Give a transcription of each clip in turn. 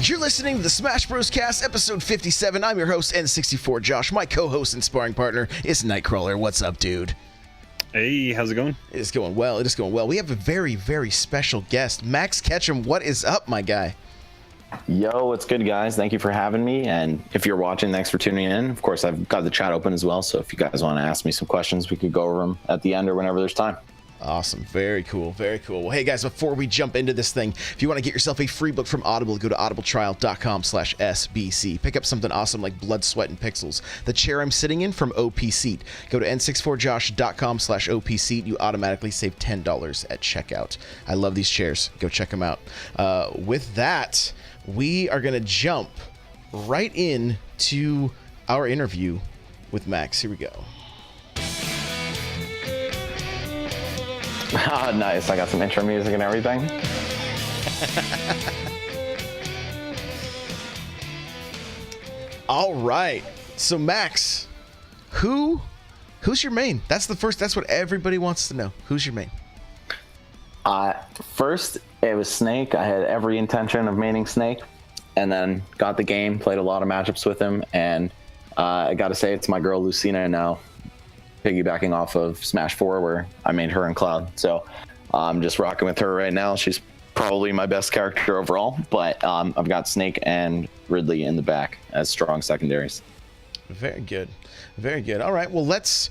You're listening to the Smash Bros. Cast, episode 57. I'm your host, N64 Josh. My co-host and sparring partner is Nightcrawler. What's up, dude? Hey, how's it going? It is going well. It is going well. We have a very, very special guest, Max Ketchum. What is up, my guy? Yo, what's good, guys? Thank you for having me. And if you're watching, thanks for tuning in. Of course, I've got the chat open as well. So if you guys want to ask me some questions, we could go over them at the end or whenever there's time. Awesome. Very cool. Very cool. Well, hey, guys, before we jump into this thing, if you want to get yourself a free book from Audible, go to audibletrial.com/SBC. Pick up something awesome like Blood, Sweat, and Pixels. The chair I'm sitting in from OP Seat. Go to n64josh.com/OP Seat. You automatically save $10 at checkout. I love these chairs. Go check them out. With that, we are going to jump right into our interview with Max. Here we go. Nice. I got some intro music and everything. All right. So Max, who's your main? That's what everybody wants to know. Who's your main? First, it was Snake. I had every intention of maining Snake, and then got the game, played a lot of matchups with him, and I got to say it's my girl Lucina now. Piggybacking off of Smash 4 where I made her in Cloud. So I'm just rocking with her right now. She's probably my best character overall, but I've got Snake and Ridley in the back as strong secondaries. Very good. Very good. All right. Well, let's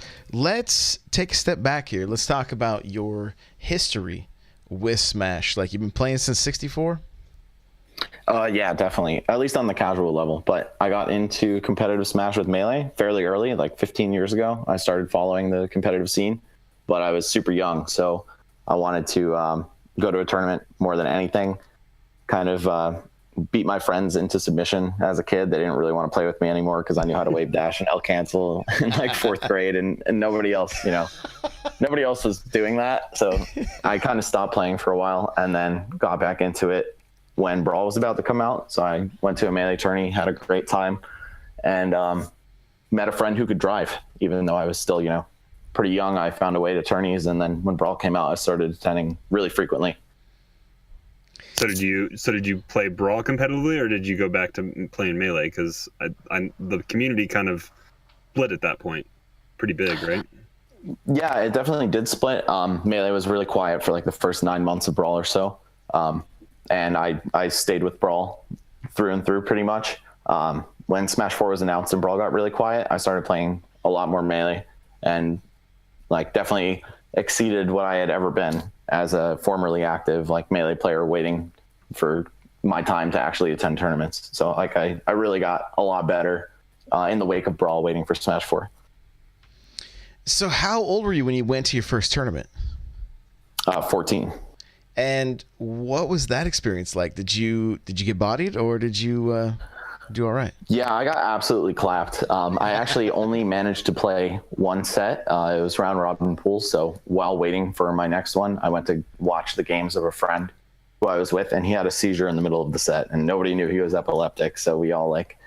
take a step back here. Let's talk about your history with Smash. Like, you've been playing since 64? Yeah, definitely. At least on the casual level. But I got into competitive Smash with Melee fairly early, like 15 years ago. I started following the competitive scene, but I was super young. So I wanted to go to a tournament more than anything. Kind of beat my friends into submission as a kid. They didn't really want to play with me anymore because I knew how to wave dash and L cancel in like 4th grade, and nobody else, nobody else was doing that. So I kind of stopped playing for a while and then got back into it when Brawl was about to come out. So I went to a Melee tourney, had a great time, and met a friend who could drive. Even though I was still, pretty young, I found a way to tourneys, and then when Brawl came out, I started attending really frequently. So did you play Brawl competitively, or did you go back to playing Melee? Because the community kind of split at that point, pretty big, right? Yeah, it definitely did split. Melee was really quiet for like the first 9 months of Brawl or so. And I stayed with Brawl through and through pretty much. When Smash 4 was announced and Brawl got really quiet, I started playing a lot more Melee, and like definitely exceeded what I had ever been as a formerly active like Melee player waiting for my time to actually attend tournaments. So like I really got a lot better in the wake of Brawl waiting for Smash 4. So how old were you when you went to your first tournament? 14. And what was that experience like? Did you get bodied, or did you do all right? Yeah, I got absolutely clapped. I actually only managed to play one set. It was round robin pool. So while waiting for my next one, I went to watch the games of a friend who I was with, and he had a seizure in the middle of the set, and nobody knew he was epileptic. So we all like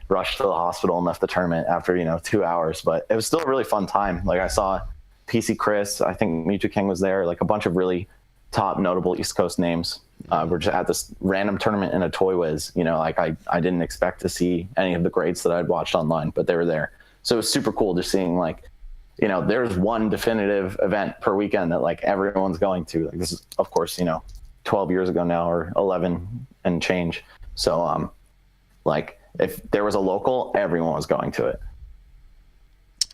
rushed to the hospital and left the tournament after 2 hours. But it was still a really fun time. Like, I saw PC Chris, I think Mewtwo King was there, like a bunch of really top notable East Coast names. We're just at this random tournament in a Toy Wiz. Like I didn't expect to see any of the greats that I'd watched online, but they were there. So it was super cool just seeing like, there's one definitive event per weekend that like everyone's going to. Like, this is, of course, 12 years ago now, or 11 and change. So like if there was a local, everyone was going to it.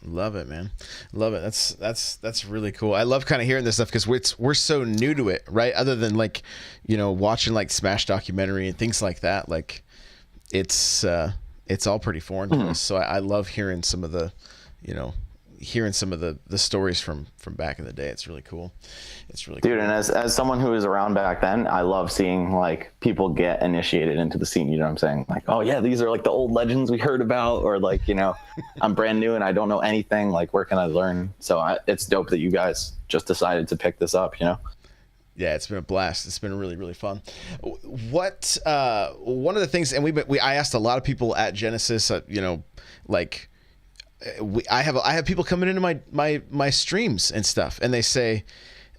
Love it, man. Love it. That's really cool. I love kind of hearing this stuff because we're so new to it, right? Other than like, watching like Smash documentary and things like that. Like, it's all pretty foreign to us. So I love hearing some of the, the stories from back in the day. It's really cool. It's really cool. Dude, and as someone who was around back then, I love seeing like people get initiated into the scene. You know what I'm saying? Like, oh yeah, these are like the old legends we heard about, or like, I'm brand new and I don't know anything. Like, where can I learn? So it's dope that you guys just decided to pick this up. Yeah, it's been a blast. It's been really, really fun. What one of the things, and I asked a lot of people at Genesis, like. I have people coming into my streams and stuff, and they say,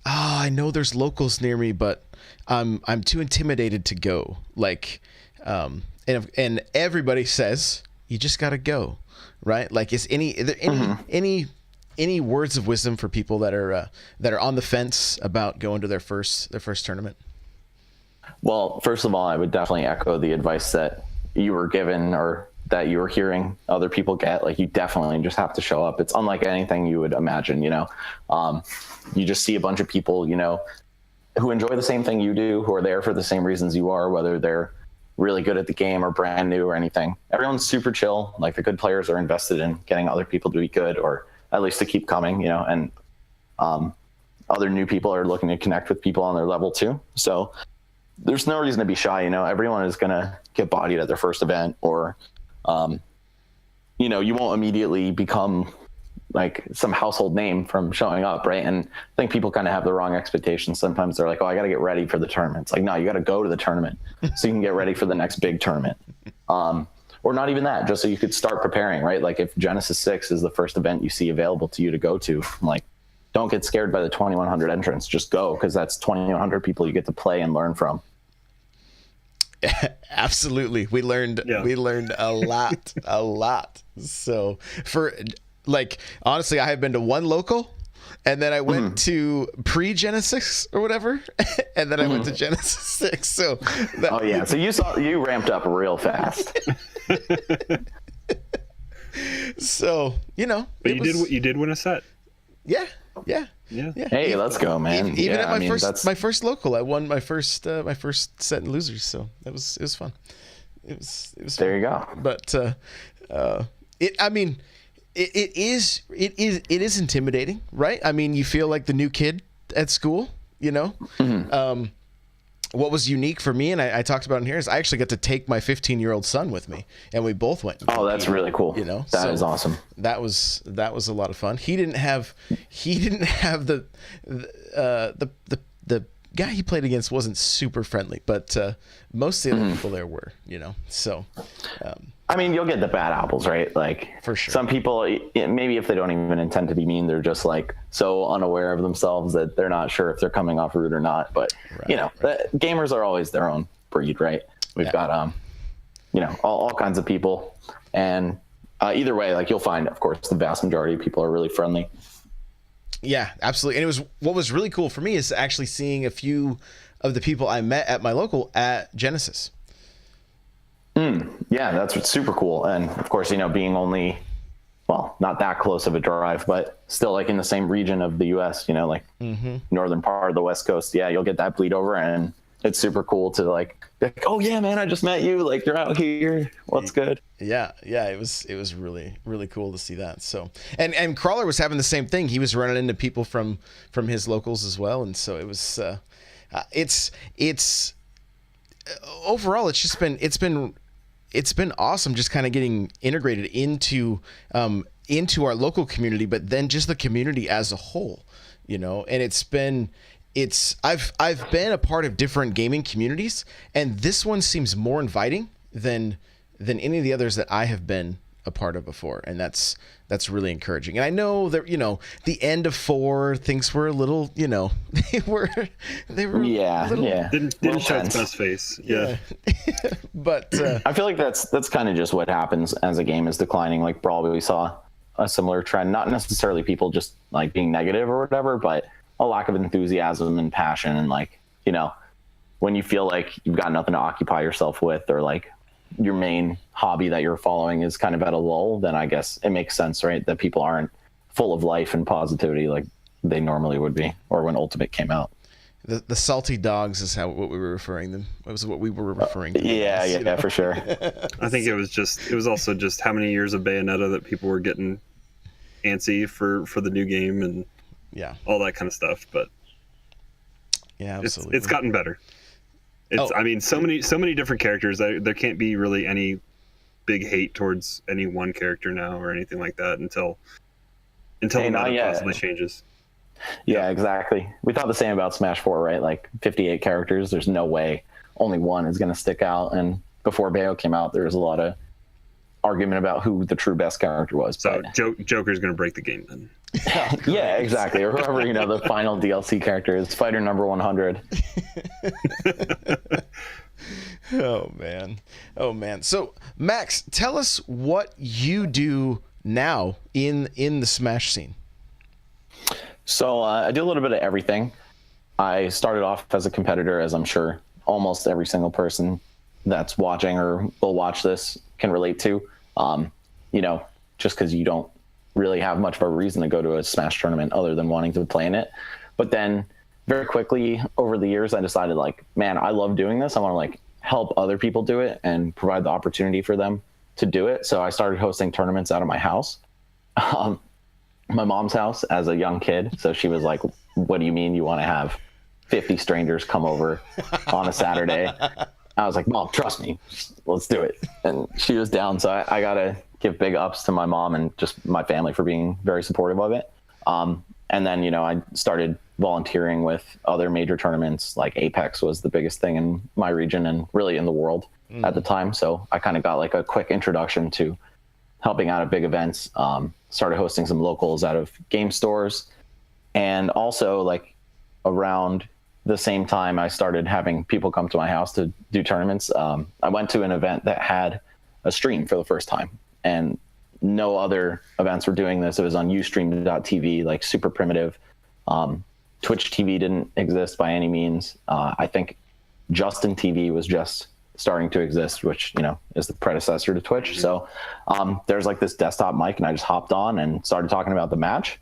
"Oh, I know there's locals near me, but I'm too intimidated to go. Like, And everybody says you just got to go, right? Like, is there any words of wisdom for people that are on the fence about going to their first tournament? Well, first of all, I would definitely echo the advice that you were given or that you were hearing other people get. Like, you definitely just have to show up. It's unlike anything you would imagine, you just see a bunch of people, who enjoy the same thing you do, who are there for the same reasons you are, whether they're really good at the game or brand new or anything. Everyone's super chill. Like, the good players are invested in getting other people to be good, or at least to keep coming, and other new people are looking to connect with people on their level too. So there's no reason to be shy. Everyone is going to get bodied at their first event, or, you won't immediately become like some household name from showing up. Right. And I think people kind of have the wrong expectations. Sometimes they're like, oh, I got to get ready for the tournament. It's like, no, you got to go to the tournament so you can get ready for the next big tournament. Or not even that, just so you could start preparing, right? Like, if Genesis 6 is the first event you see available to you to go to, like, don't get scared by the 2,100 entrants. Just go, because that's 2,100 people you get to play and learn from. Absolutely. We learned a lot. So honestly, I have been to one local, and then I went to pre-Genesis or whatever, and then I went to Genesis 6. So so you ramped up real fast. So, but you did win a set. Yeah. Hey, let's go, man. Even at my first local, I won my first set in losers. So it was fun. It was fun. There you go. But it is intimidating, right? I mean, you feel like the new kid at school, What was unique for me, and I talked about in here, is I actually got to take my 15-year-old son with me, and we both went. Oh, that's really cool. That is awesome. That was a lot of fun. He didn't have the guy he played against wasn't super friendly, but most of the other people there were, So, you'll get the bad apples, right? Like, for sure. Some people, maybe if they don't even intend to be mean, they're just like so unaware of themselves that they're not sure if they're coming off rude or not. But gamers are always their own breed, right? We've got all kinds of people, and either way, like, you'll find, of course, the vast majority of people are really friendly. Yeah, absolutely. And what was really cool for me is actually seeing a few of the people I met at my local at Genesis. Yeah, that's what's super cool. And of course, being only, not that close of a drive, but still like in the same region of the US, northern part of the West Coast. Yeah, you'll get that bleed over, and it's super cool to like, oh yeah, man, I just met you. Like, you're out here. What's good? Yeah. It was really, really cool to see that. So, and Crawler was having the same thing. He was running into people from his locals as well. And so it was, it's overall, it's been awesome just kind of getting integrated into our local community, but then just the community as a whole, and I've been a part of different gaming communities, and this one seems more inviting than any of the others that I have been a part of before. And that's really encouraging. And I know that, the end of 4, things were a little, they were didn't show its best face. Yeah. But I feel like that's kind of just what happens as a game is declining. Like Brawl, we saw a similar trend, not necessarily people just like being negative or whatever, but a lack of enthusiasm and passion. And like, when you feel like you've got nothing to occupy yourself with, or like your main hobby that you're following is kind of at a lull, then I guess it makes sense, right? That people aren't full of life and positivity like they normally would be, or when Ultimate came out. The salty dogs is what we were referring them. It was what we were referring to. Yeah, for sure. I think it was also just how many years of Bayonetta that people were getting antsy for the new game and all that kind of stuff. But yeah, absolutely. It's gotten better. So many different characters. There can't be really any big hate towards any one character now or anything like that until the meta possibly changes. Yeah, exactly. We thought the same about Smash 4, right? Like 58 characters. There's no way only one is going to stick out. And before Bayo came out, there was a lot of argument about who the true best character was. So Joker's going to break the game then. Yeah, exactly. Or whoever, the final DLC character is fighter number 100. Oh man. So Max, tell us what you do now in the Smash scene. So I do a little bit of everything. I started off as a competitor, as I'm sure almost every single person that's watching or will watch this can relate to. Just because you don't really have much of a reason to go to a Smash tournament other than wanting to play in it. But then very quickly over the years, I decided man, I love doing this. I want to help other people do it and provide the opportunity for them to do it. So I started hosting tournaments out of my house, my mom's house as a young kid. So she was like, what do you mean you want to have 50 strangers come over on a Saturday? I was like, Mom, trust me, let's do it. And she was down. So I got to give big ups to my mom and just my family for being very supportive of it. And then, I started volunteering with other major tournaments, like Apex was the biggest thing in my region and really in the world at the time. So I kind of got a quick introduction to helping out at big events, started hosting some locals out of game stores. And also around the same time I started having people come to my house to do tournaments. I went to an event that had a stream for the first time, and no other events were doing this. It was on Ustream.tv, super primitive. Twitch TV didn't exist by any means. I think Justin TV was just starting to exist, which, is the predecessor to Twitch. So there's this desktop mic, and I just hopped on and started talking about the match.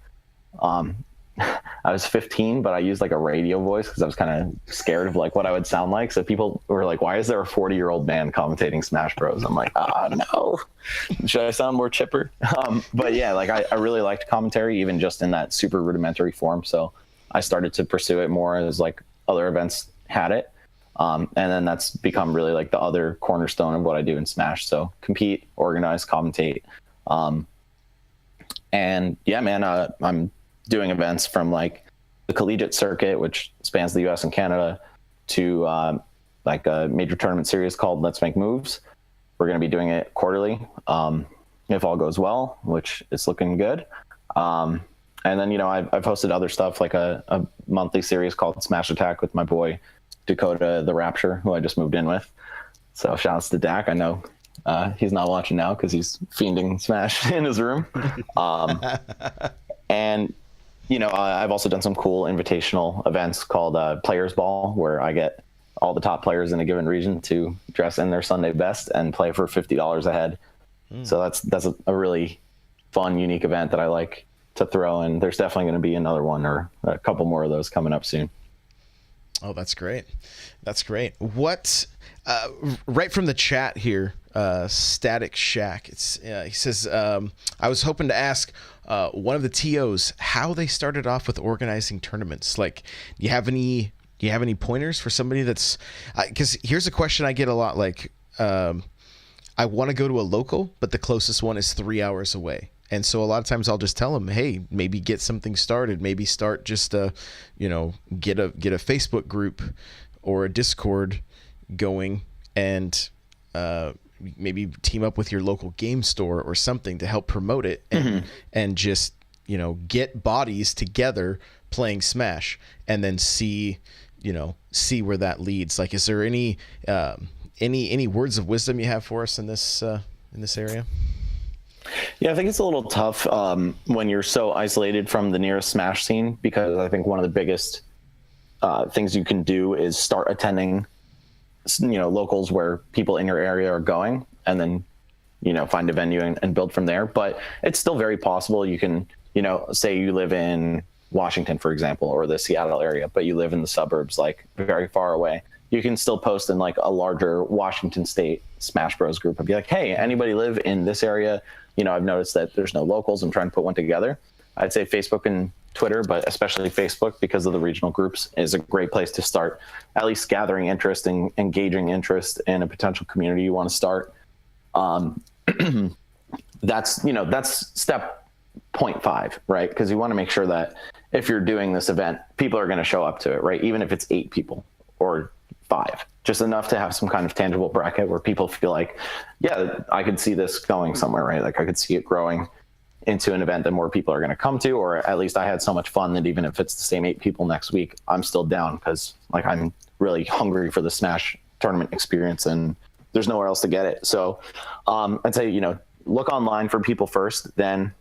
I was 15, but I used a radio voice because I was kind of scared of what I would sound like. So people were like, why is there a 40-year-old man commentating Smash Bros? I'm like, no, should I sound more chipper? But yeah, I really liked commentary, even just in that super rudimentary form. So I started to pursue it more as other events had it. And then that's become really the other cornerstone of what I do in Smash. So compete, organize, commentate. And yeah, man, I'm doing events from the collegiate circuit, which spans the US and Canada, to a major tournament series called Let's Make Moves. We're going to be doing it quarterly, if all goes well, which is looking good. And then, I've hosted other stuff a monthly series called Smash Attack with my boy Dakota the Rapture, who I just moved in with. So shout outs to Dak. I know he's not watching now because he's fiending Smash in his room. And I've also done some cool invitational events called Players Ball, where I get all the top players in a given region to dress in their Sunday best and play for $50 a head. So that's a really fun, unique event that I like to throw. And there's definitely going to be another one or a couple more of those coming up soon. Oh, that's great. That's great. What, right from the chat here, Static Shack, he says, I was hoping to ask one of the TOs how they started off with organizing tournaments. Do you have any pointers for somebody that's, because here's a question I get a lot, I want to go to a local, but the closest one is 3 hours away. And so a lot of times I'll just tell them, hey, maybe get something started. Maybe start just get a Facebook group or a Discord going, and maybe team up with your local game store or something to help promote it, and just get bodies together playing Smash, and then see where that leads. Is there any words of wisdom you have for us in this area? Yeah, I think it's a little tough when you're so isolated from the nearest Smash scene, because I think one of the biggest things you can do is start attending, locals where people in your area are going, and then, find a venue and build from there. But it's still very possible. You can, say you live in Washington, for example, or the Seattle area, but you live in the suburbs, very far away. You can still post in a larger Washington State Smash Bros group and be like, hey, anybody live in this area? I've noticed that there's no locals. I'm trying to put one together. I'd say Facebook and Twitter, but especially Facebook, because of the regional groups, is a great place to start at least gathering interest and engaging interest in a potential community you want to start. That's step 0.5, right? Because you want to make sure that if you're doing this event, people are going to show up to it, right? Even if it's 8 people or 5, just enough to have some kind of tangible bracket where people feel like, yeah, I could see this going somewhere, right? I could see it growing into an event that more people are going to come to, or at least I had so much fun that even if it's the same 8 people next week, I'm still down, because I'm really hungry for the Smash tournament experience, and there's nowhere else to get it. So I'd say, look online for people first. Then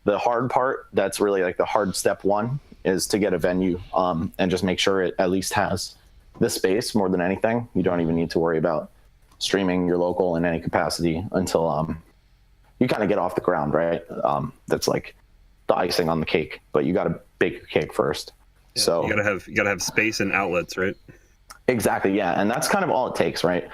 the hard part, that's really like the hard step one, is to get a venue, and just make sure it at least has the space more than anything. You don't even need to worry about streaming your local in any capacity until you kind of get off the ground, right? That's like the icing on the cake, but you got to bake your cake first. Yeah, so you gotta have space and outlets, right? Exactly. Yeah. And that's kind of all it takes, right?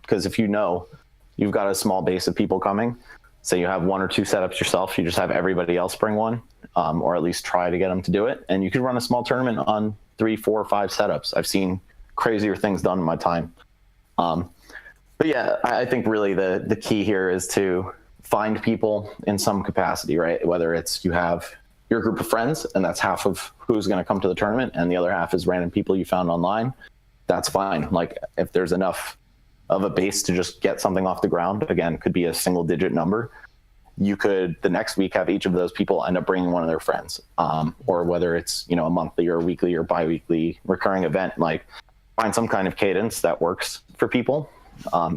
Because if you've got a small base of people coming, say you have 1 or 2 setups yourself, you just have everybody else bring one, or at least try to get them to do it. And you can run a small tournament on 3, 4, 5 setups. I've seen crazier things done in my time. But yeah, I think really the key here is to find people in some capacity, right? Whether it's you have your group of friends, and that's half of who's going to come to the tournament, and the other half is random people you found online. That's fine. Like, if there's enough of a base to just get something off the ground, again, could be a single digit number, you could the next week have each of those people end up bringing one of their friends, or whether it's, a monthly or weekly or bi-weekly recurring event, like find some kind of cadence that works for people.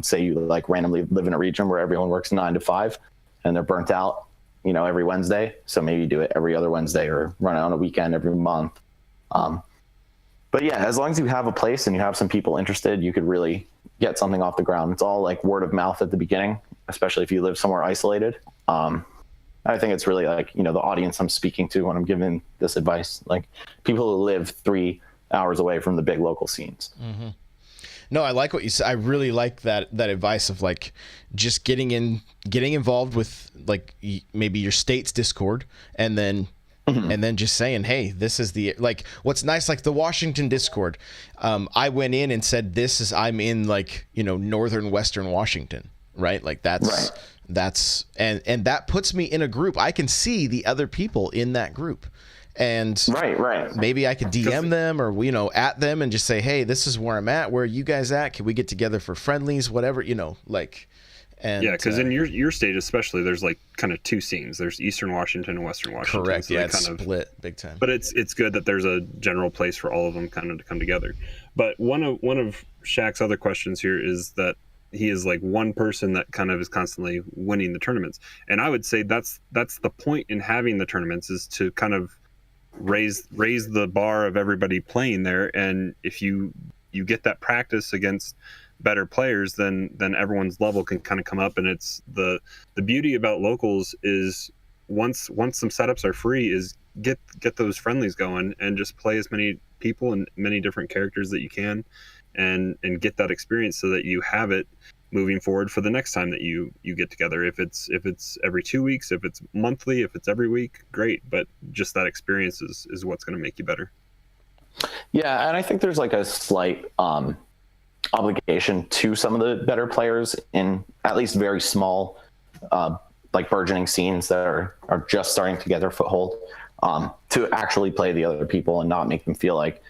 Say you like randomly live in a region where everyone works 9 to 5 and they're burnt out, every Wednesday. So maybe do it every other Wednesday or run it on a weekend every month. But yeah, as long as you have a place and you have some people interested, you could really get something off the ground. It's all like word of mouth at the beginning, especially if you live somewhere isolated. I think it's really like, the audience I'm speaking to when I'm giving this advice, like people who live 3 hours away from the big local scenes. Mm-hmm. No, I like what you said. I really like that advice of like just getting involved with like maybe your state's Discord, and then just saying, hey, this is like what's nice, like the Washington Discord. I went in and said, I'm in like, northern Western Washington, right? Like that's and that puts me in a group. I can see the other people in that group. And right. Maybe I could DM them or, at them and just say, hey, this is where I'm at. Where are you guys at? Can we get together for friendlies, whatever, like. And, yeah, because in your state especially, there's like kind of 2 scenes. There's Eastern Washington and Western Washington. Correct. So yeah, it's kind of split big time. But it's good that there's a general place for all of them kind of to come together. But one of Shaq's other questions here is that he is like one person that kind of is constantly winning the tournaments, and I would say that's the point in having the tournaments, is to kind of raise the bar of everybody playing there. And if you get that practice against better players, then everyone's level can kind of come up. And it's the beauty about locals is once some setups are free, is get those friendlies going and just play as many people and many different characters that you can, and get that experience so that you have it moving forward for the next time that you get together. If it's every 2 weeks, if it's monthly, if it's every week, great. But just that experience is what's going to make you better. Yeah, and I think there's like a slight obligation to some of the better players in at least very small, like burgeoning scenes that are just starting to get their foothold, to actually play the other people and not make them feel like,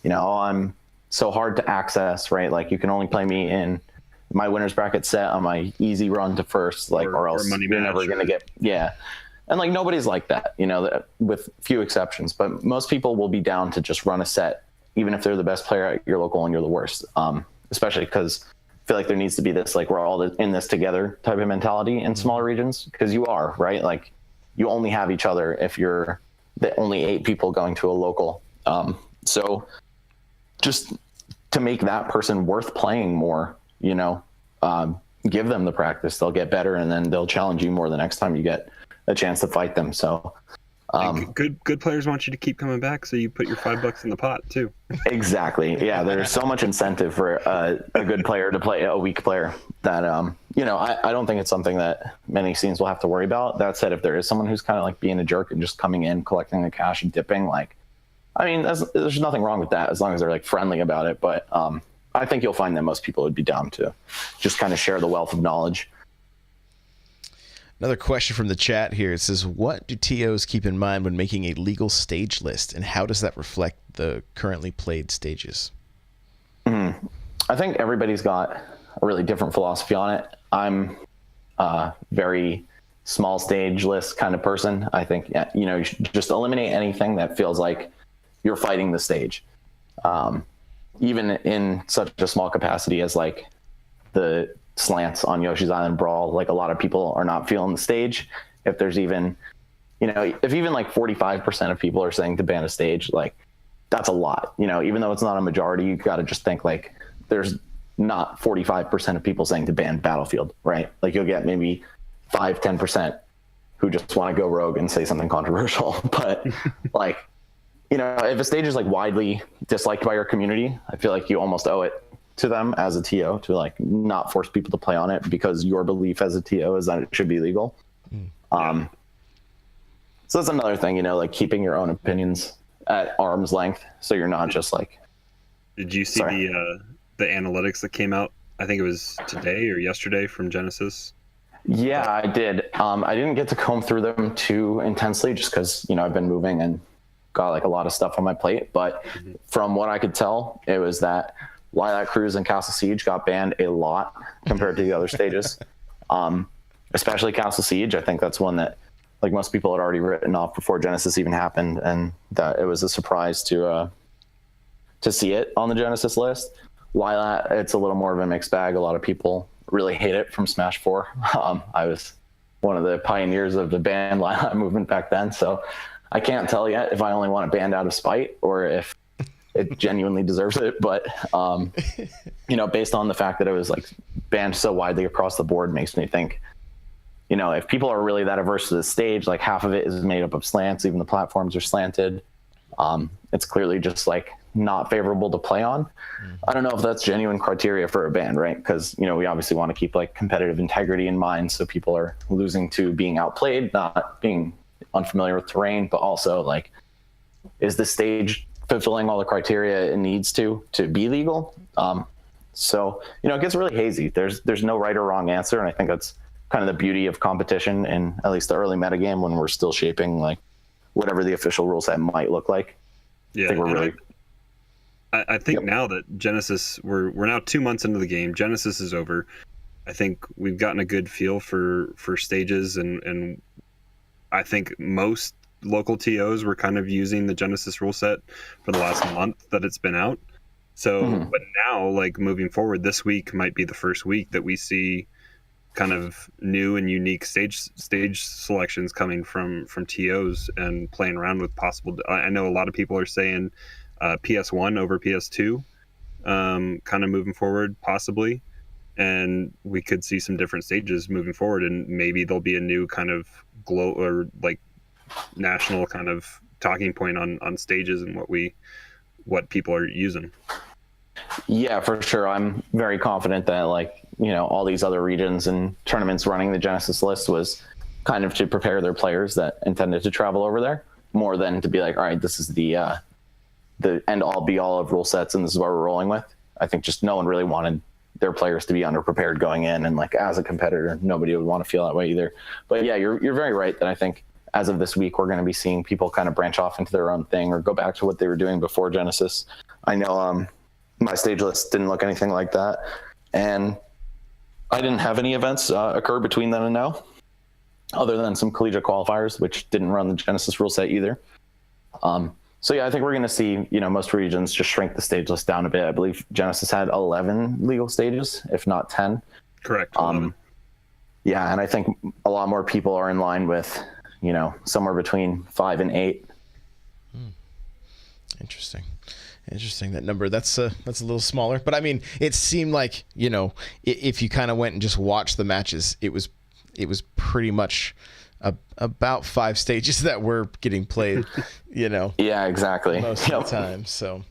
I'm so hard to access, right? Like you can only play me in my winner's bracket set on my easy run to first, like, or else you're never going to get, yeah. And like, nobody's like that, with few exceptions, but most people will be down to just run a set, even if they're the best player at your local and you're the worst. Especially because I feel like there needs to be this, like, we're all in this together type of mentality in smaller regions, because you are, right? Like you only have each other if you're the only 8 people going to a local. So just to make that person worth playing more, give them the practice, they'll get better, and then they'll challenge you more the next time you get a chance to fight them. So good players want you to keep coming back, so you put your $5 in the pot too. Exactly. Yeah, there's so much incentive for a good player to play a weak player that I don't think it's something that many scenes will have to worry about. That said, if there is someone who's kind of like being a jerk and just coming in, collecting the cash and dipping, like, I mean, there's nothing wrong with that as long as they're like friendly about it. But I think you'll find that most people would be down to just kind of share the wealth of knowledge. Another question from the chat here. It says, what do TOs keep in mind when making a legal stage list, and how does that reflect the currently played stages? I think everybody's got a really different philosophy on it. I'm a very small stage list kind of person. I think, you should just eliminate anything that feels like you're fighting the stage. even in such a small capacity as like the slants on Yoshi's Island Brawl, like a lot of people are not feeling the stage. If there's even, if even like 45% of people are saying to ban a stage, like that's a lot, even though it's not a majority, you got to just think like there's not 45% of people saying to ban Battlefield, right? Like you'll get maybe 5-10% who just want to go rogue and say something controversial. But like, if a stage is like widely disliked by your community, I feel like you almost owe it to them as a TO to like not force people to play on it because your belief as a TO is that it should be legal. So that's another thing, like keeping your own opinions at arm's length. So you're not just like, did you see the analytics that came out? I think it was today or yesterday from Genesis. Yeah, I did. I didn't get to comb through them too intensely just because, I've been moving and got like a lot of stuff on my plate. But from what I could tell, it was that Lilac Cruise and Castle Siege got banned a lot compared to the other stages. Especially Castle Siege. I think that's one that like most people had already written off before Genesis even happened. And that it was a surprise to see it on the Genesis list. Lilac, it's a little more of a mixed bag. A lot of people really hate it from Smash 4. I was one of the pioneers of the ban Lilac movement back then, so I can't tell yet if I only want it banned out of spite or if it genuinely deserves it. But based on the fact that it was like banned so widely across the board, makes me think, if people are really that averse to the stage, like half of it is made up of slants, even the platforms are slanted. It's clearly just like not favorable to play on. I don't know if that's genuine criteria for a ban, right? Because we obviously want to keep like competitive integrity in mind, so people are losing to being outplayed, not being unfamiliar with terrain, but also like, is the stage fulfilling all the criteria it needs to be legal? So it gets really hazy. There's no right or wrong answer, and I think that's kind of the beauty of competition in at least the early metagame when we're still shaping like whatever the official rule set might look like. Yeah, I think now that Genesis, we're now 2 months into the game. Genesis is over. I think we've gotten a good feel for stages, and I think most local TOs were kind of using the Genesis rule set for the last month that it's been out. So, but now, like moving forward, this week might be the first week that we see kind of new and unique stage selections coming from TOs and playing around with possible. I know a lot of people are saying PS1 over PS2, kind of moving forward possibly, and we could see some different stages moving forward, and maybe there'll be a new kind of or like national kind of talking point on stages and what people are using. Yeah, for sure. I'm very confident that like, all these other regions and tournaments running the Genesis list was kind of to prepare their players that intended to travel over there, more than to be like, all right, this is the end all be all of rule sets and this is what we're rolling with. I think just no one really wanted their players to be underprepared going in, and like as a competitor, nobody would want to feel that way either. But yeah, you're very right that I think as of this week, we're going to be seeing people kind of branch off into their own thing or go back to what they were doing before Genesis. I know my stage list didn't look anything like that, and I didn't have any events occur between then and now, other than some collegiate qualifiers, which didn't run the Genesis rule set either. So yeah, I think we're going to see, most regions just shrink the stage list down a bit. I believe Genesis had 11 legal stages, if not 10. Correct. 11. Yeah, and I think a lot more people are in line with, somewhere between 5 and 8. Interesting. That number, that's a little smaller, but I mean, it seemed like, if you kind of went and just watched the matches, it was pretty much about 5 stages that were getting played, Yeah, exactly. Most of the time. So,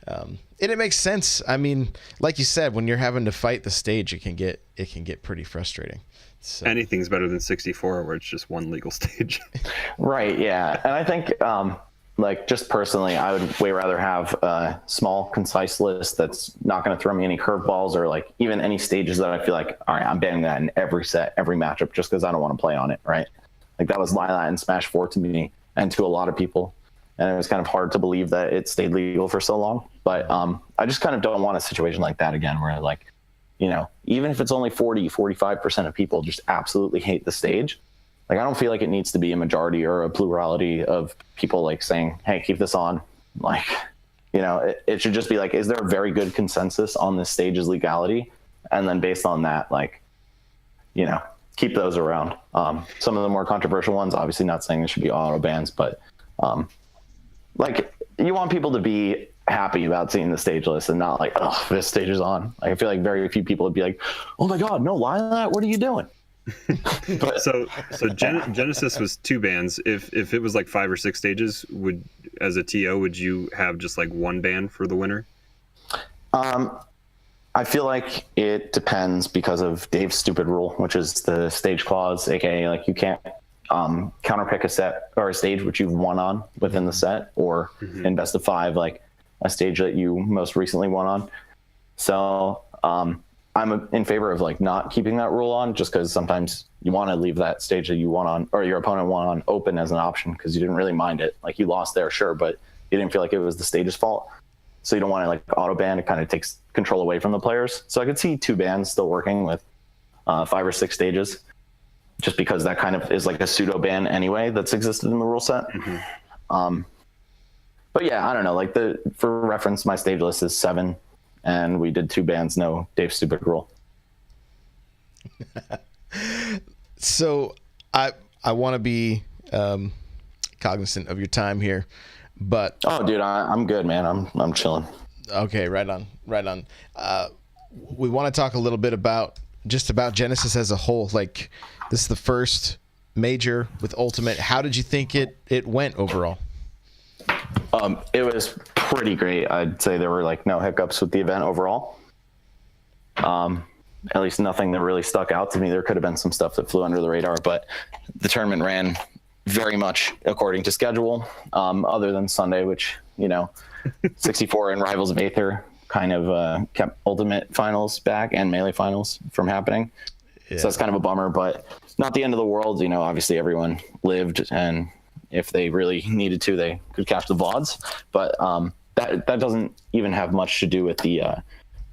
and it makes sense. I mean, like you said, when you're having to fight the stage, it can get pretty frustrating. So. Anything's better than 64, where it's just one legal stage. Right. Yeah. And I think, like just personally, I would way rather have a small, concise list that's not going to throw me any curveballs or like even any stages that I feel like, all right, I'm banning that in every set, every matchup, just because I don't want to play on it. Right. Like that was Lilac and Smash 4 to me and to a lot of people. And it was kind of hard to believe that it stayed legal for so long. But I just kind of don't want a situation like that again, where like, even if it's only 45% of people just absolutely hate the stage. Like, I don't feel like it needs to be a majority or a plurality of people like saying, hey, keep this on. Like, it should just be like, is there a very good consensus on this stage's legality? And then based on that, like, keep those around. Some of the more controversial ones, obviously not saying there should be auto bans, but like, you want people to be happy about seeing the stage list and not like, oh, this stage is on. Like, I feel like very few people would be like, oh my God, no, Lilac, what are you doing? But, so Genesis was 2 bans. If it was like 5 or 6 stages, as a TO, would you have just like 1 ban for the winner? I feel like it depends because of Dave's stupid rule, which is the stage clause, aka like you can't counterpick a set or a stage which you've won on within the set, or in best of 5, like a stage that you most recently won on. So I'm in favor of like not keeping that rule on, just because sometimes you want to leave that stage that you won on or your opponent won on open as an option because you didn't really mind it. Like, you lost there, sure, but you didn't feel like it was the stage's fault. So you don't want to like auto ban. It kind of takes control away from the players. So I could see 2 bans still working with 5 or 6 stages, just because that kind of is like a pseudo ban anyway that's existed in the rule set. But yeah, I don't know. Like, for reference, my stage list is 7, and we did 2 bans, no Dave's stupid rule. So I want to be cognizant of your time here, but oh, dude, I'm good, man. I'm chilling. Okay, right on. We want to talk a little bit about Genesis as a whole. Like, this is the first major with Ultimate. How did you think it went overall? It was pretty great. I'd say there were like no hiccups with the event overall. At least nothing that really stuck out to me. There could have been some stuff that flew under the radar, but the tournament ran very much according to schedule, other than Sunday, which, 64 and Rivals of Aether kind of kept Ultimate finals back and Melee finals from happening. Yeah. So that's kind of a bummer, but not the end of the world. Obviously everyone lived, and if they really needed to, they could catch the VODs. But that doesn't even have much to do with the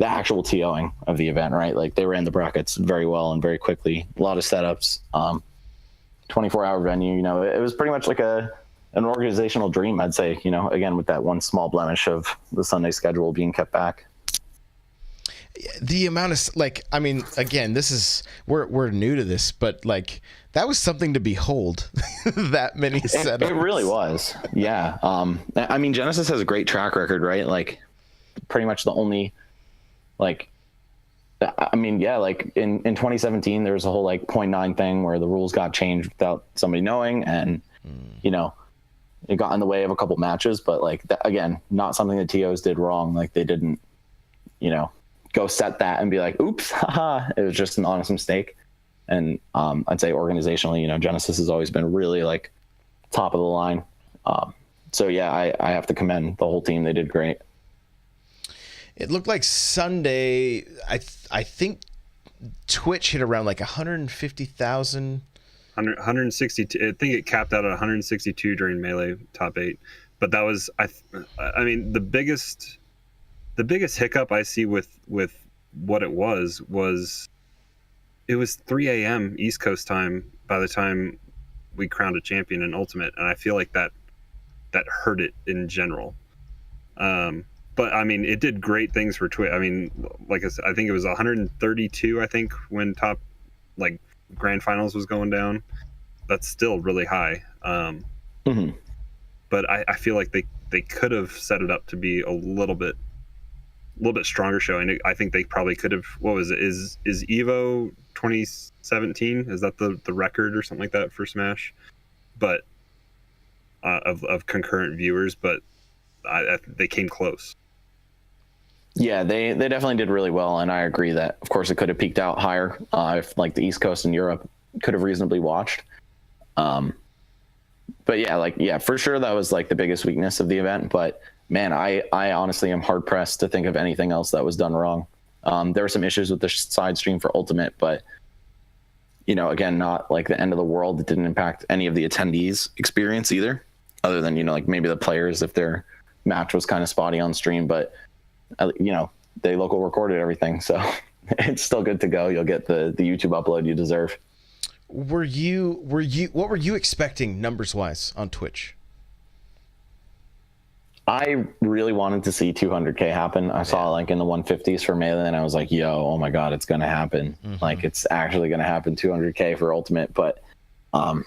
actual TOing of the event, right? Like, they ran the brackets very well and very quickly. A lot of setups, 24-hour venue. It was pretty much like an organizational dream, I'd say. Again, with that one small blemish of the Sunday schedule being kept back. The amount of again, this is we're new to this, but like, that was something to behold. That many setups. It really was. Yeah. Genesis has a great track record, right? Like, pretty much the only, like, in 2017 there was a whole like 0.9 thing where the rules got changed without somebody knowing, and it got in the way of a couple matches. But like, again, not something the TOs did wrong. Like, they didn't go set that and be like, oops, haha. It was just an honest mistake. And I'd say organizationally, Genesis has always been really like top of the line. So yeah, I have to commend the whole team. They did great. It looked like Sunday, I think Twitch hit around like 150,000. 162. I think it capped out at 162 during Melee top 8. But that was, the biggest hiccup I see with what it was it was 3 a.m. East Coast time by the time we crowned a champion in Ultimate, and I feel like that hurt it in general. But it did great things for Twitch. Like I said, I think it was 132. I think when top like grand finals was going down, that's still really high. But I feel like they could have set it up to be a little bit stronger showing. I think they probably could have. What was it? Is Evo 2017? Is that the record or something like that for Smash? But of concurrent viewers, but they came close. Yeah, they definitely did really well, and I agree that of course it could have peaked out higher if like the East Coast and Europe could have reasonably watched. But yeah, for sure that was like the biggest weakness of the event. But man, I honestly am hard pressed to think of anything else that was done wrong. There were some issues with the side stream for Ultimate, but again, not like the end of the world. It didn't impact any of the attendees' experience either, other than like maybe the players if their match was kind of spotty on stream. But they local recorded everything, so it's still good to go. You'll get the YouTube upload you deserve. What were you expecting numbers wise on Twitch? I really wanted to see 200K happen. I saw like in the 150s for Melee, and I was like, yo, oh my God, it's going to happen. Like, it's actually going to happen, 200K for Ultimate. But fell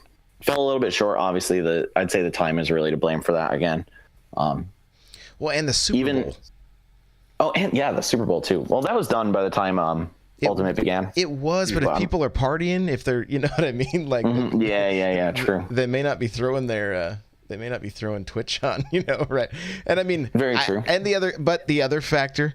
a little bit short. Obviously, I'd say the time is really to blame for that again. Well, and the Super Bowl. Oh, and yeah, the Super Bowl too. Well, that was done by the time Ultimate began. It was, but if people are partying, if they're, you know what I mean? Like, yeah, true. They may not be throwing their... They may not be throwing Twitch on, you know, right? And I mean, very true. And the other factor,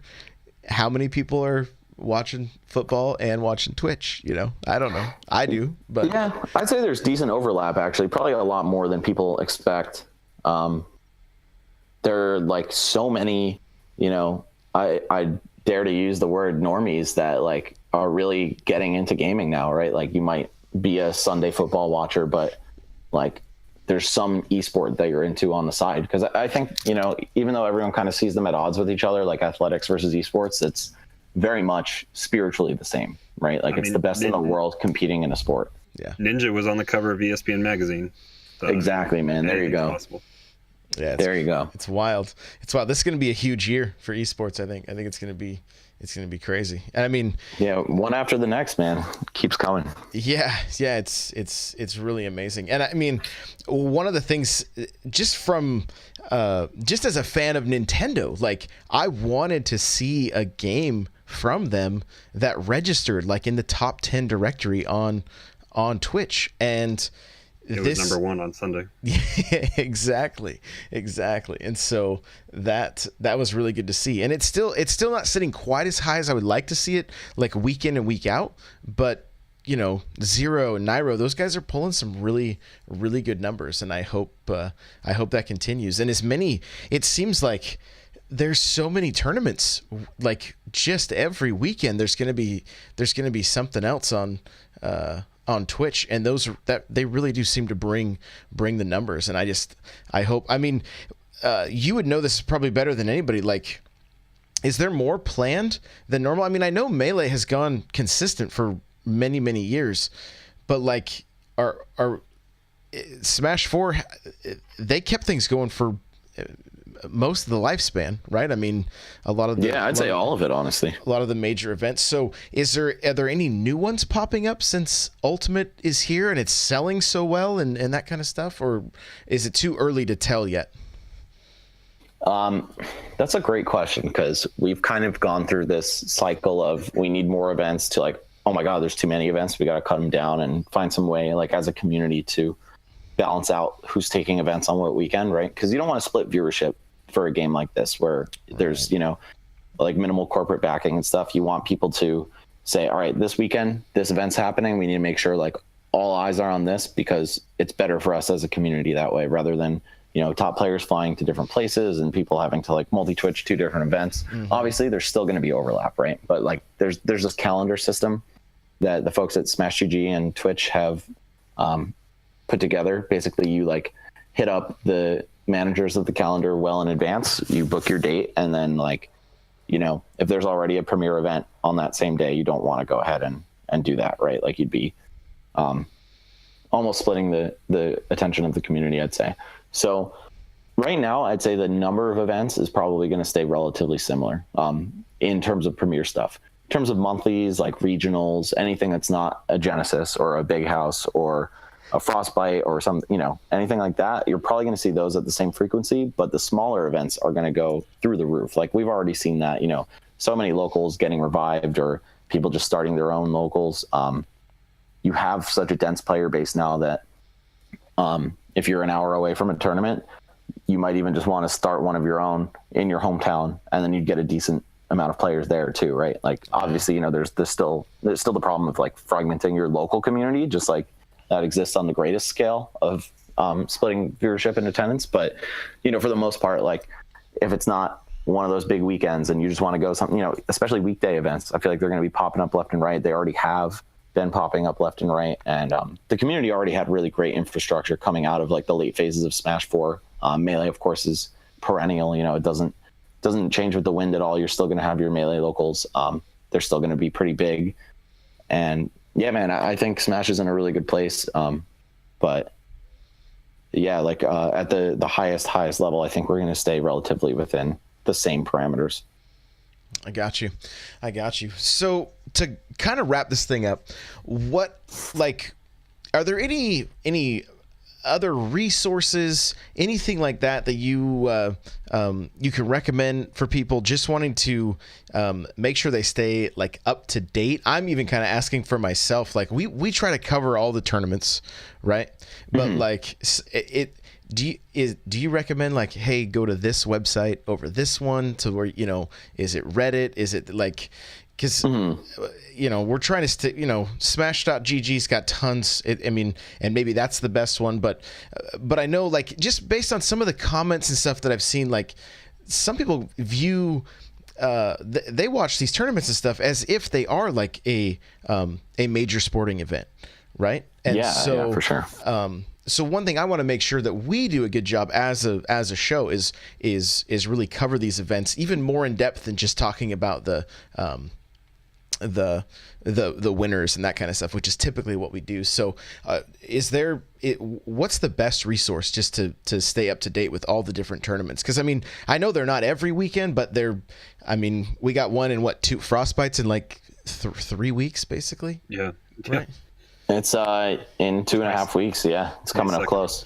how many people are watching football and watching Twitch? You know, I don't know. I do, but yeah, I'd say there's decent overlap actually. Probably a lot more than people expect. There are like so many, you know, I dare to use the word normies that like are really getting into gaming now, right? Like you might be a Sunday football watcher, but like there's some esport that you're into on the side. Because I think, you know, even though everyone kind of sees them at odds with each other, like athletics versus esports, it's very much spiritually the same, right? Like it's the best in the world competing in a sport. Yeah. Ninja was on the cover of ESPN magazine. So exactly, man. There you go. Possible. Yeah, there you go. It's wild. It's wild. This is going to be a huge year for esports. I think it's going to be crazy. And I mean, yeah, one after the next, man, keeps coming. Yeah. It's really amazing. And I mean, one of the things, just as a fan of Nintendo, like I wanted to see a game from them that registered like in the top 10 directory on Twitch, and it was number 1 on Sunday. Yeah, exactly. And so that was really good to see. And it's still not sitting quite as high as I would like to see it, like week in and week out. But you know, Zero and Nairo, those guys are pulling some really, really good numbers, and I hope that continues. And it seems like there's so many tournaments, like just every weekend there's gonna be something else on Twitch, and those that they really do seem to bring the numbers. And I hope, I mean, you would know this probably better than anybody, like, is there more planned than normal? I mean, I know Melee has gone consistent for many, many years, but like are Smash 4, they kept things going for most of the lifespan, right? I mean, a lot of I'd say all of it, honestly. A lot of the major events. So are there any new ones popping up since Ultimate is here and it's selling so well and that kind of stuff? Or is it too early to tell yet? That's a great question, because we've kind of gone through this cycle of we need more events to like, oh my God, there's too many events. We got to cut them down and find some way, like as a community, to balance out who's taking events on what weekend, right? Because you don't want to split viewership for a game like this where there's, you know, like minimal corporate backing and stuff. You want people to say, all right, this weekend, this event's happening. We need to make sure like all eyes are on this, because it's better for us as a community that way, rather than, you know, top players flying to different places and people having to like multi-Twitch 2 different events. Obviously there's still going to be overlap, right? But like there's this calendar system that the folks at Smash GG and Twitch have put together. Basically, you like hit up the managers of the calendar well in advance, you book your date, and then like, you know, if there's already a premiere event on that same day, you don't want to go ahead and do that, right? Like you'd be almost splitting the attention of the community, I'd say. So right now, I'd say the number of events is probably going to stay relatively similar in terms of premiere stuff. In terms of monthlies, like regionals, anything that's not a Genesis or a Big House or a Frostbite or some, you know, anything like that, you're probably going to see those at the same frequency, but the smaller events are going to go through the roof. Like we've already seen that, you know, so many locals getting revived or people just starting their own locals. You have such a dense player base now that if you're an hour away from a tournament, you might even just want to start one of your own in your hometown, and then you'd get a decent amount of players there too, right? Like obviously, you know, there's still the problem of like fragmenting your local community, just like that exists on the greatest scale of splitting viewership and attendance. But, you know, for the most part, like if it's not one of those big weekends and you just want to go something, you know, especially weekday events, I feel like they're going to be popping up left and right. They already have been popping up left and right. And the community already had really great infrastructure coming out of like the late phases of Smash 4. Melee, of course, is perennial. You know, it doesn't change with the wind at all. You're still going to have your Melee locals. They're still going to be pretty big. And yeah, man, I think Smash is in a really good place. But yeah, like at the highest level, I think we're going to stay relatively within the same parameters. I got you. So to kind of wrap this thing up, are there any other resources, anything like that you you can recommend for people just wanting to make sure they stay like up to date? I'm even kind of asking for myself. Like we try to cover all the tournaments, right? But like do you recommend like, hey, go to this website over this one to where, is it Reddit? Is it like, because we're trying to Smash.gg's got tons. And maybe that's the best one, but I know, like, just based on some of the comments and stuff that I've seen, like some people view they watch these tournaments and stuff as if they are like a major sporting event, right? And yeah, for sure. So one thing I want to make sure that we do a good job as a show is really cover these events even more in depth than just talking about the winners and that kind of stuff, which is typically what we do. So what's the best resource just to stay up to date with all the different tournaments? Because I know they're not every weekend, but we got one in 2 Frostbites in like 3 weeks basically. Yeah. Right. It's in 2.5 weeks. Yeah, it's coming up close.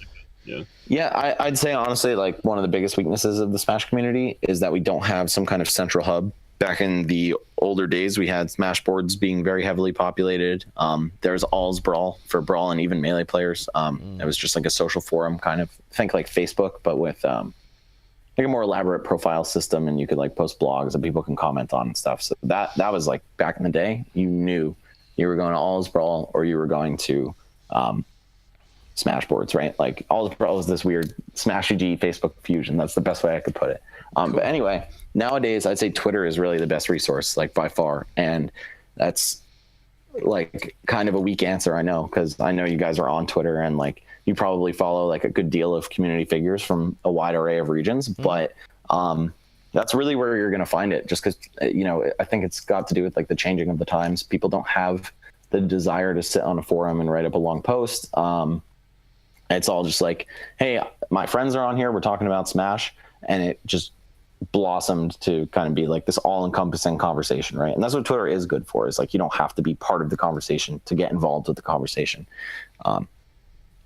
Yeah, I'd say honestly, like one of the biggest weaknesses of the Smash community is that we don't have some kind of central hub. Back in the older days, we had Smash boards being very heavily populated. There's All's Brawl for Brawl and even Melee players. It was just like a social forum, kind of think like Facebook, but with like a more elaborate profile system, and you could like post blogs that people can comment on and stuff. So that was like back in the day, you knew you were going to All's Brawl or you were going to Smash boards, right? Like All's Brawl is this weird Smash UG Facebook fusion. That's the best way I could put it. Cool. But anyway, nowadays I'd say Twitter is really the best resource, like by far. And that's like kind of a weak answer, I know, because I know you guys are on Twitter and like you probably follow like a good deal of community figures from a wide array of regions. But that's really where you're going to find it, just because, I think it's got to do with like the changing of the times. People don't have the desire to sit on a forum and write up a long post. It's all just like, hey, my friends are on here, we're talking about Smash, and it just blossomed to kind of be like this all-encompassing conversation, right? And that's what Twitter is good for, is like you don't have to be part of the conversation to get involved with the conversation. Other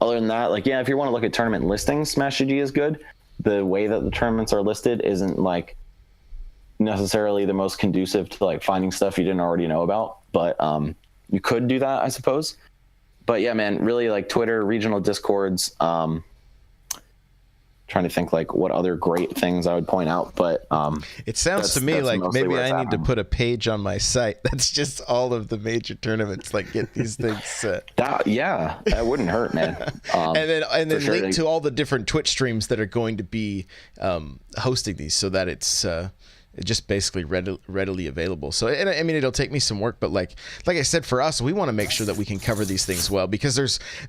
than that, like, yeah, if you want to look at tournament listings, Smash GG is good. The way that the tournaments are listed isn't like necessarily the most conducive to like finding stuff you didn't already know about, but you could do that, I suppose. But yeah, man, really like Twitter, regional discords, trying to think like what other great things I would point out, but it sounds to me like maybe I need to put a page on my site that's just all of the major tournaments, like get these things set. That wouldn't hurt, man. And then sure, link to all the different Twitch streams that are going to be hosting these, so that it's just basically readily available. So, and it'll take me some work, but like I said, for us, we want to make sure that we can cover these things well, because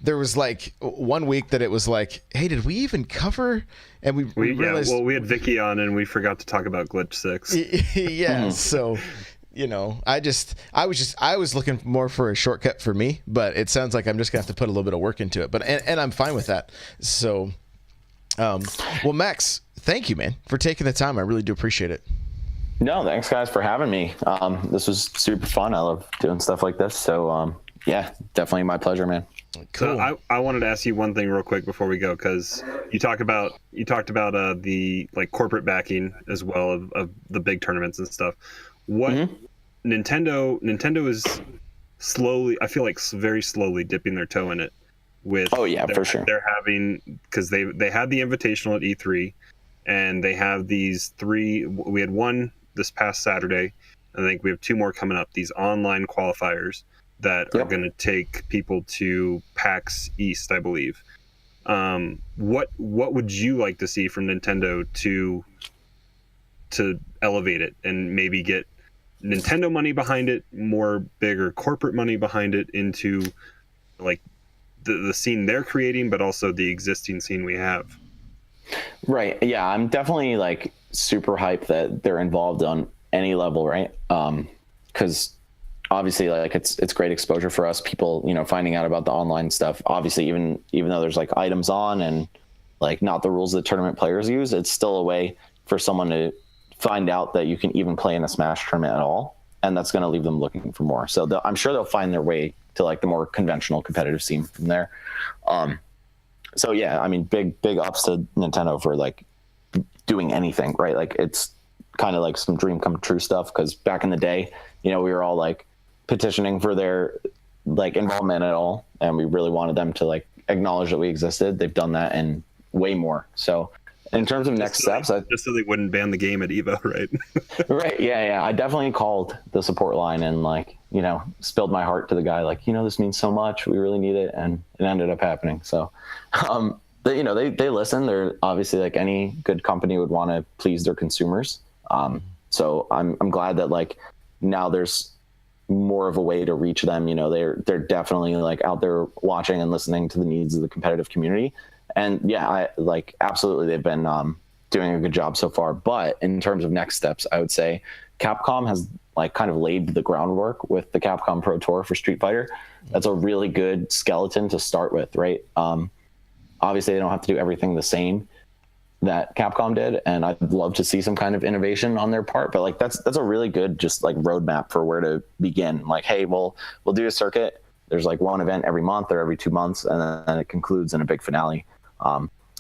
there was like 1 week that it was like, hey, did we even cover? And we realized, we had Vicky on and we forgot to talk about Glitch 6. Yeah. So, I was looking more for a shortcut for me, but it sounds like I'm just gonna have to put a little bit of work into it, and I'm fine with that. So, well, Max, thank you, man, for taking the time. I really do appreciate it. No, thanks guys for having me. This was super fun. I love doing stuff like this. So yeah, definitely my pleasure, man. Cool. So I wanted to ask you one thing real quick before we go, because you talked about the like corporate backing as well of the big tournaments and stuff. What Nintendo is slowly, I feel like very slowly dipping their toe in it with. Oh yeah, for sure. They're having, because they had the Invitational at E3, and they have these 3. We had one this past Saturday. I think we have 2 more coming up. These online qualifiers that are going to take people to PAX East, I believe. What would you like to see from Nintendo to elevate it and maybe get Nintendo money behind it, more bigger corporate money behind it, into like the scene they're creating, but also the existing scene we have? Right. Yeah, I'm definitely like super hyped that they're involved on any level, right? Because obviously, like it's great exposure for us, people, finding out about the online stuff. Obviously, even though there's like items on and like not the rules that tournament players use, it's still a way for someone to find out that you can even play in a Smash tournament at all, and that's going to leave them looking for more. So I'm sure they'll find their way to like the more conventional competitive scene from there. So yeah, I mean, big ups to Nintendo for like doing anything, right? Like it's kind of like some dream come true stuff, because back in the day, we were all like petitioning for their like involvement at all, and we really wanted them to like acknowledge that we existed. They've done that and way more. So in terms of next steps, just so they wouldn't ban the game at Evo, right? Right. Yeah. I definitely called the support line and like, spilled my heart to the guy, like, this means so much. We really need it. And it ended up happening. So, they listen. They're obviously, like any good company, would want to please their consumers. So I'm glad that like now there's more of a way to reach them. They're definitely like out there watching and listening to the needs of the competitive community. And yeah, I like absolutely they've been doing a good job so far. But in terms of next steps, I would say Capcom has like kind of laid the groundwork with the Capcom Pro Tour for Street Fighter. That's a really good skeleton to start with, right? Obviously, they don't have to do everything the same that Capcom did, and I'd love to see some kind of innovation on their part. But like that's a really good just like roadmap for where to begin. Like, hey, we'll do a circuit. There's like one event every month or every 2 months, and then it concludes in a big finale.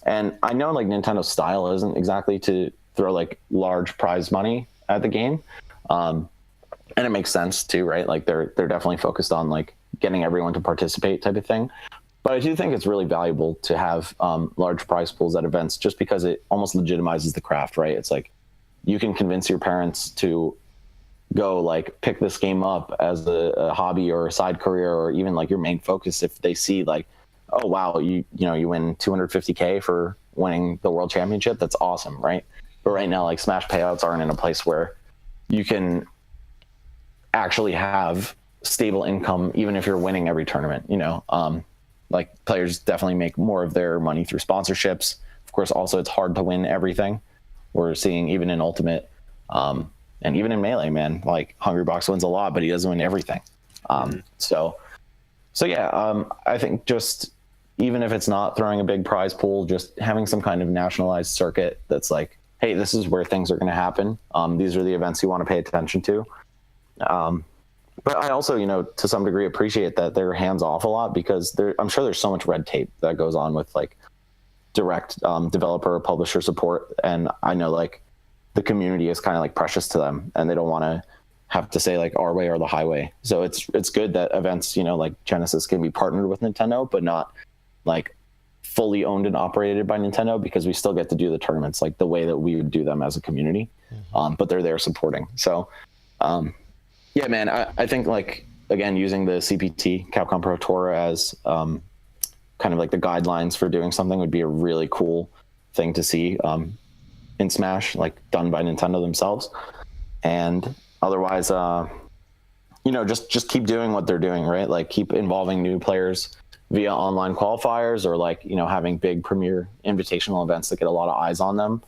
And I know like Nintendo's style isn't exactly to throw like large prize money at the game. And it makes sense too, right? Like they're definitely focused on like getting everyone to participate type of thing. But I do think it's really valuable to have large prize pools at events, just because it almost legitimizes the craft, right? It's like you can convince your parents to go like pick this game up as a hobby or a side career, or even like your main focus if they see like, oh wow, you win $250K for winning the world championship. That's awesome, right? But right now, like Smash payouts aren't in a place where you can actually have stable income even if you're winning every tournament. Like players definitely make more of their money through sponsorships. Of course, also it's hard to win everything. We're seeing even in Ultimate, and even in Melee, man, like Hungrybox wins a lot, but he doesn't win everything. So yeah, I think just even if it's not throwing a big prize pool, just having some kind of nationalized circuit that's like, hey, this is where things are going to happen. These are the events you want to pay attention to. But I also, to some degree appreciate that they're hands off a lot, because I'm sure there's so much red tape that goes on with like direct developer or publisher support. And I know like the community is kind of like precious to them, and they don't want to have to say like our way or the highway. So it's good that events, like Genesis can be partnered with Nintendo, but not like fully owned and operated by Nintendo, because we still get to do the tournaments like the way that we would do them as a community. But they're there supporting. So yeah, man, I think like, again, using the CPT Capcom Pro Tour as kind of like the guidelines for doing something would be a really cool thing to see in Smash, like done by Nintendo themselves. And otherwise, just keep doing what they're doing, right? Like keep involving new players via online qualifiers, or like, having big premier invitational events that get a lot of eyes on them,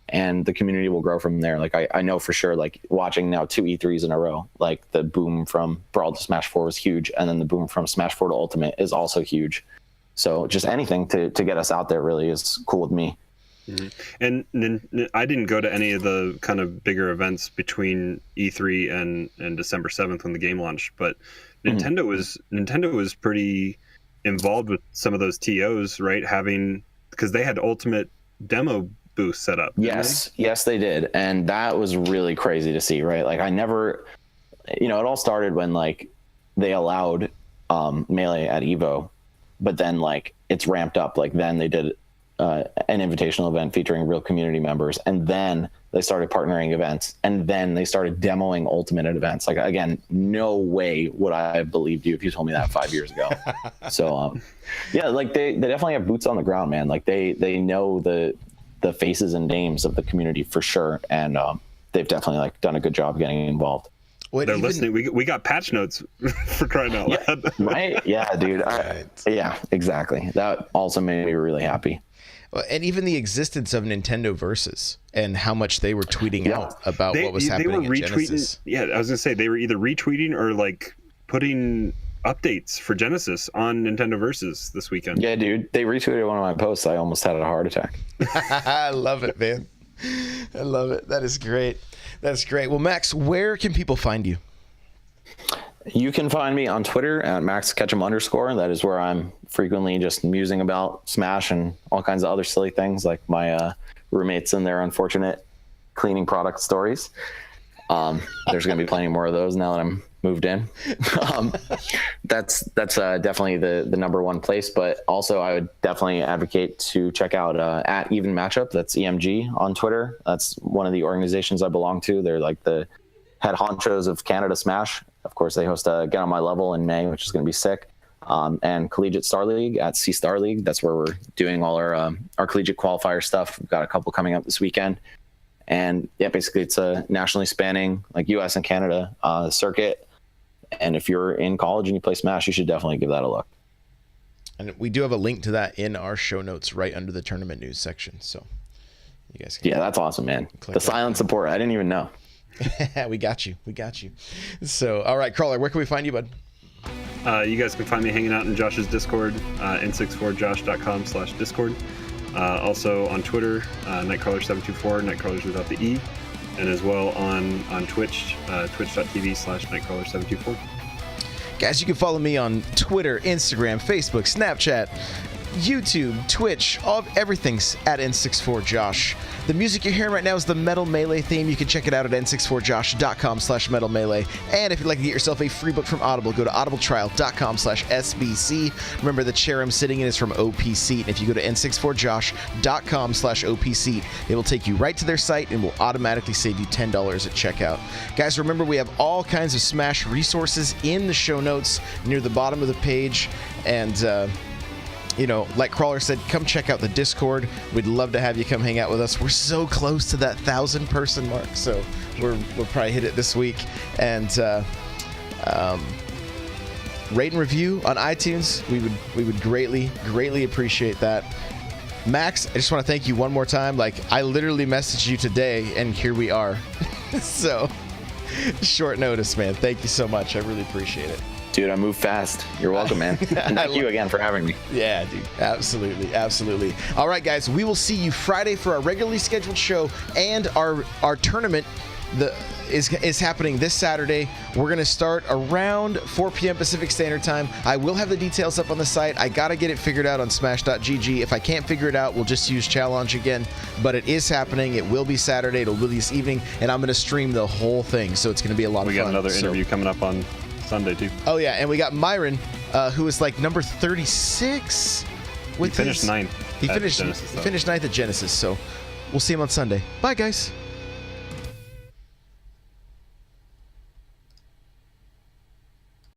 and the community will grow from there. Like I know for sure, like watching now 2 E3s in a row, like the boom from Brawl to Smash 4 was huge, and then the boom from Smash 4 to Ultimate is also huge. So just anything to get us out there really is cool with me. Mm-hmm. And I didn't go to any of the kind of bigger events between E3 and December 7th when the game launched, but Nintendo was pretty involved with some of those TOs, right? Because they had Ultimate demo booth set up. Yes, they did. And that was really crazy to see, right? Like I never, it all started when like they allowed Melee at Evo, but then like it's ramped up. Like then they did an invitational event featuring real community members, and then they started partnering events, and then they started demoing Ultimate at events. Like again, no way would I have believed you if you told me that 5 years ago. So yeah, like they definitely have boots on the ground, man. Like they know the faces and names of the community for sure, and they've definitely like done a good job getting involved. They're listening. We got patch notes for crying out loud. Right? Yeah, dude. Yeah, exactly. That also made me really happy. And even the existence of Nintendo Versus and how much they were tweeting out about what was happening in Genesis. Yeah, I was gonna say they were either retweeting or like putting updates for Genesis on Nintendo Versus this weekend. Yeah, dude. They retweeted one of my posts. I almost had a heart attack. I love it, man. I love it. That is great. That's great. Well, Max, where can people find you? You can find me on Twitter at MaxKetchum_. That is where I'm frequently just musing about Smash and all kinds of other silly things, like my roommates and their unfortunate cleaning product stories. There's going to be plenty more of those now that I'm moved in. That's definitely the number one place. But also, I would definitely advocate to check out at Even Matchup. That's EMG on Twitter. That's one of the organizations I belong to. They're like the head honchos of Canada Smash. Of course, they host a Get on My Level in May, which is going to be sick. And Collegiate Star League at C Star League. That's where we're doing all our collegiate qualifier stuff. We've got a couple coming up this weekend. And yeah, basically it's a nationally spanning, like US and Canada circuit. And if you're in college and you play Smash, you should definitely give that a look. And we do have a link to that in our show notes right under the tournament news section. So you guys can that's awesome, man. The silent support. I didn't even know. We got you. So, all right, Crawler, where can we find you, bud? You guys can find me hanging out in Josh's Discord, n64josh.com/Discord. Also on Twitter, Nightcrawler724, Nightcrawlers without the E, and as well on Twitch, twitch.tv/Nightcrawler724. Guys, you can follow me on Twitter, Instagram, Facebook, Snapchat, YouTube, Twitch, everything's at N64Josh. The music you're hearing right now is the Metal Melee theme. You can check it out at n64josh.com/Metal Melee. And if you'd like to get yourself a free book from Audible, go to audibletrial.com/SBC. Remember, the chair I'm sitting in is from OP Seat. And if you go to n64josh.com/OP Seat, it will take you right to their site and will automatically save you $10 at checkout. Guys, remember, we have all kinds of Smash resources in the show notes near the bottom of the page. And, like Crawler said, come check out the Discord. We'd love to have you come hang out with us. We're so close to that 1,000-person mark, so we'll probably hit it this week. And rate and review on iTunes. We would greatly appreciate that. Max, I just want to thank you one more time. Like, I literally messaged you today, and here we are. So, short notice, man. Thank you so much. I really appreciate it. Dude, I move fast. You're welcome, man. And thank you again for having me. Yeah, dude. Absolutely. All right, guys. We will see you Friday for our regularly scheduled show, and our tournament is happening this Saturday. We're going to start around 4 p.m. Pacific Standard Time. I will have the details up on the site. I got to get it figured out on smash.gg. If I can't figure it out, we'll just use challenge again. But it is happening. It will be Saturday. It'll be this evening, and I'm going to stream the whole thing, so it's going to be a lot of fun. We got another interview coming up on Sunday too. Oh yeah, and we got Myron, who is like number 36. He finished ninth. He finished ninth at Genesis. So we'll see him on Sunday. Bye, guys.